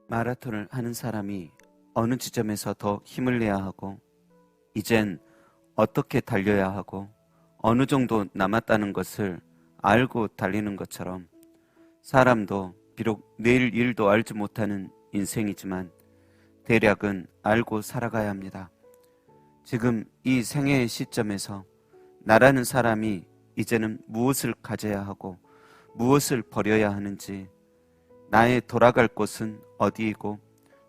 마라톤을 하는 사람이 어느 지점에서 더 힘을 내야 하고, 이젠 어떻게 달려야 하고, 어느 정도 남았다는 것을 알고 달리는 것처럼, 사람도 비록 내일 일도 알지 못하는 인생이지만 대략은 알고 살아가야 합니다. 지금 이 생애의 시점에서 나라는 사람이 이제는 무엇을 가져야 하고 무엇을 버려야 하는지, 나의 돌아갈 곳은 어디이고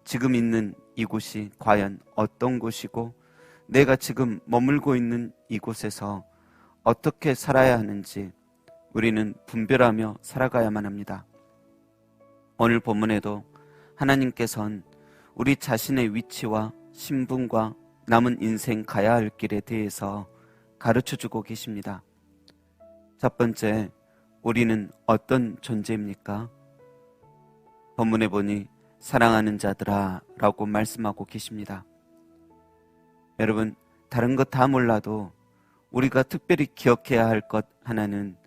지금 있는 이곳이 과연 어떤 곳이고 내가 지금 머물고 있는 이곳에서 어떻게 살아야 하는지 우리는 분별하며 살아가야만 합니다. 오늘 본문에도 하나님께서는 우리 자신의 위치와 신분과 남은 인생 가야 할 길에 대해서 가르쳐주고 계십니다. 첫 번째, 우리는 어떤 존재입니까? 본문에 보니 사랑하는 자들아 라고 말씀하고 계십니다. 여러분, 다른 것 다 몰라도 우리가 특별히 기억해야 할 것 하나는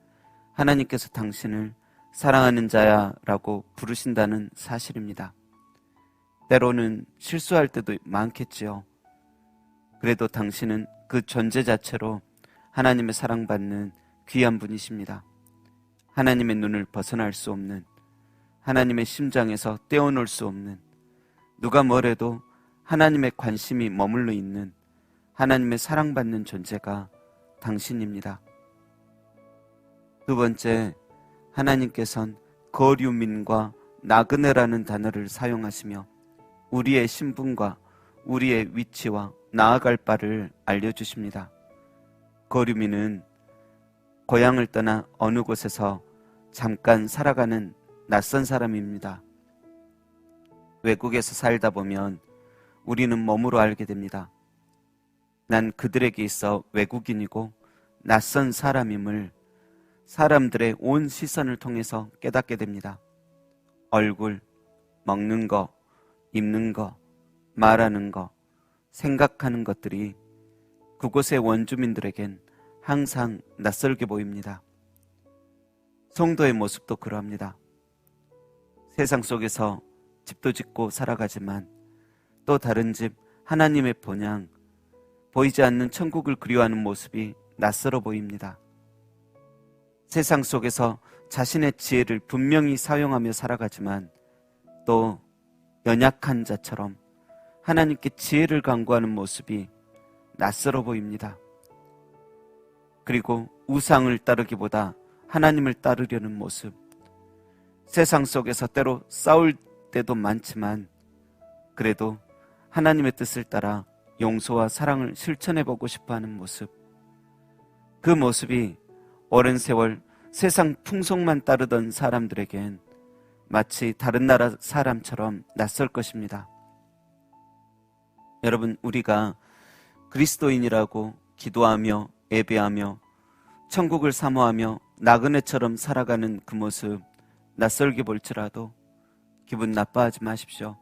하나님께서 당신을 사랑하는 자야 라고 부르신다는 사실입니다. 때로는 실수할 때도 많겠지요. 그래도 당신은 그 존재 자체로 하나님의 사랑받는 귀한 분이십니다. 하나님의 눈을 벗어날 수 없는, 하나님의 심장에서 떼어놓을 수 없는, 누가 뭐래도 하나님의 관심이 머물러 있는 하나님의 사랑받는 존재가 당신입니다. 두 번째, 하나님께서는 거류민과 나그네라는 단어를 사용하시며 우리의 신분과 우리의 위치와 나아갈 바를 알려주십니다. 거류민은 고향을 떠나 어느 곳에서 잠깐 살아가는 낯선 사람입니다. 외국에서 살다 보면 우리는 몸으로 알게 됩니다. 난 그들에게 있어 외국인이고 낯선 사람임을 사람들의 온 시선을 통해서 깨닫게 됩니다. 얼굴, 먹는 거, 입는 거, 말하는 거, 생각하는 것들이 그곳의 원주민들에겐 항상 낯설게 보입니다. 성도의 모습도 그러합니다. 세상 속에서 집도 짓고 살아가지만 또 다른 집, 하나님의 본향, 보이지 않는 천국을 그리워하는 모습이 낯설어 보입니다. 세상 속에서 자신의 지혜를 분명히 사용하며 살아가지만 또 연약한 자처럼 하나님께 지혜를 간구하는 모습이 낯설어 보입니다. 그리고 우상을 따르기보다 하나님을 따르려는 모습, 세상 속에서 때로 싸울 때도 많지만 그래도 하나님의 뜻을 따라 용서와 사랑을 실천해보고 싶어하는 모습, 그 모습이 오랜 세월 세상 풍속만 따르던 사람들에겐 마치 다른 나라 사람처럼 낯설 것입니다. 여러분, 우리가 그리스도인이라고 기도하며 예배하며 천국을 사모하며 나그네처럼 살아가는 그 모습 낯설게 볼지라도 기분 나빠하지 마십시오.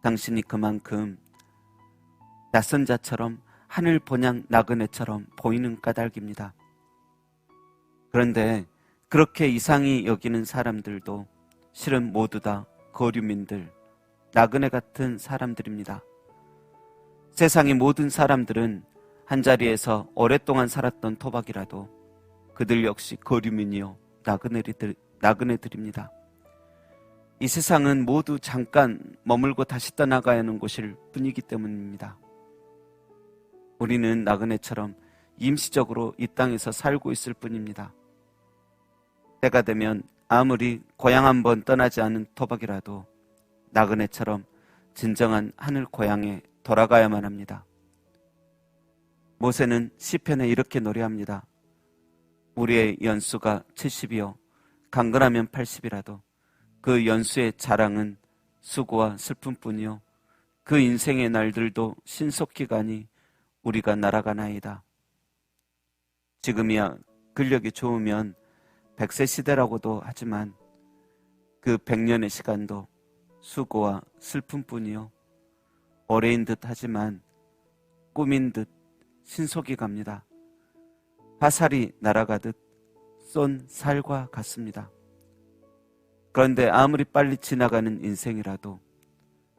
당신이 그만큼 낯선 자처럼 하늘 본향 나그네처럼 보이는 까닭입니다. 그런데 그렇게 이상히 여기는 사람들도 실은 모두 다 거류민들, 나그네 같은 사람들입니다. 세상의 모든 사람들은 한자리에서 오랫동안 살았던 토박이라도 그들 역시 거류민이요 나그네들입니다. 이 세상은 모두 잠깐 머물고 다시 떠나가야 하는 곳일 뿐이기 때문입니다. 우리는 나그네처럼 임시적으로 이 땅에서 살고 있을 뿐입니다. 때가 되면 아무리 고향 한번 떠나지 않은 토박이라도 나그네처럼 진정한 하늘 고향에 돌아가야만 합니다. 모세는 시편에 이렇게 노래합니다. 우리의 연수가 70이요 강건하면 80이라도 그 연수의 자랑은 수고와 슬픔뿐이요 그 인생의 날들도 신속히 가니 우리가 날아가나이다. 지금이야 근력이 좋으면 100세 시대라고도 하지만 그 100년의 시간도 수고와 슬픔뿐이요 오래인 듯 하지만 꿈인 듯 신속히 갑니다. 화살이 날아가듯 쏜 살과 같습니다. 그런데 아무리 빨리 지나가는 인생이라도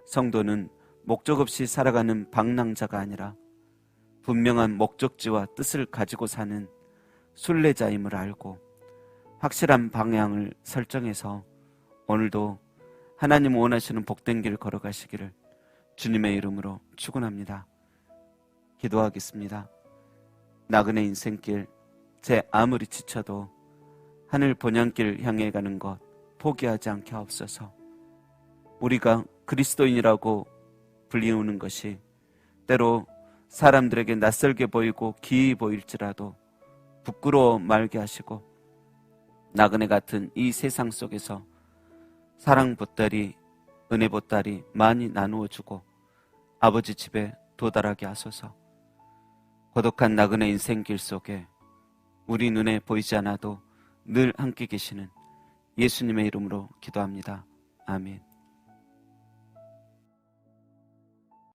성도는 목적 없이 살아가는 방랑자가 아니라 분명한 목적지와 뜻을 가지고 사는 순례자임을 알고 확실한 방향을 설정해서 오늘도 하나님 원하시는 복된 길 걸어가시기를 주님의 이름으로 축원합니다. 기도하겠습니다. 나그네 인생길, 제 아무리 지쳐도 하늘 본향길 향해 가는 것 포기하지 않게 하옵소서. 우리가 그리스도인이라고 불리우는 것이 때로 사람들에게 낯설게 보이고 기이 보일지라도 부끄러워 말게 하시고 나그네 같은 이 세상 속에서 사랑 보따리, 은혜 보따리 많이 나누어 주고 아버지 집에 도달하게 하소서. 고독한 나그네 인생길 속에 우리 눈에 보이지 않아도 늘 함께 계시는 예수님의 이름으로 기도합니다. 아멘.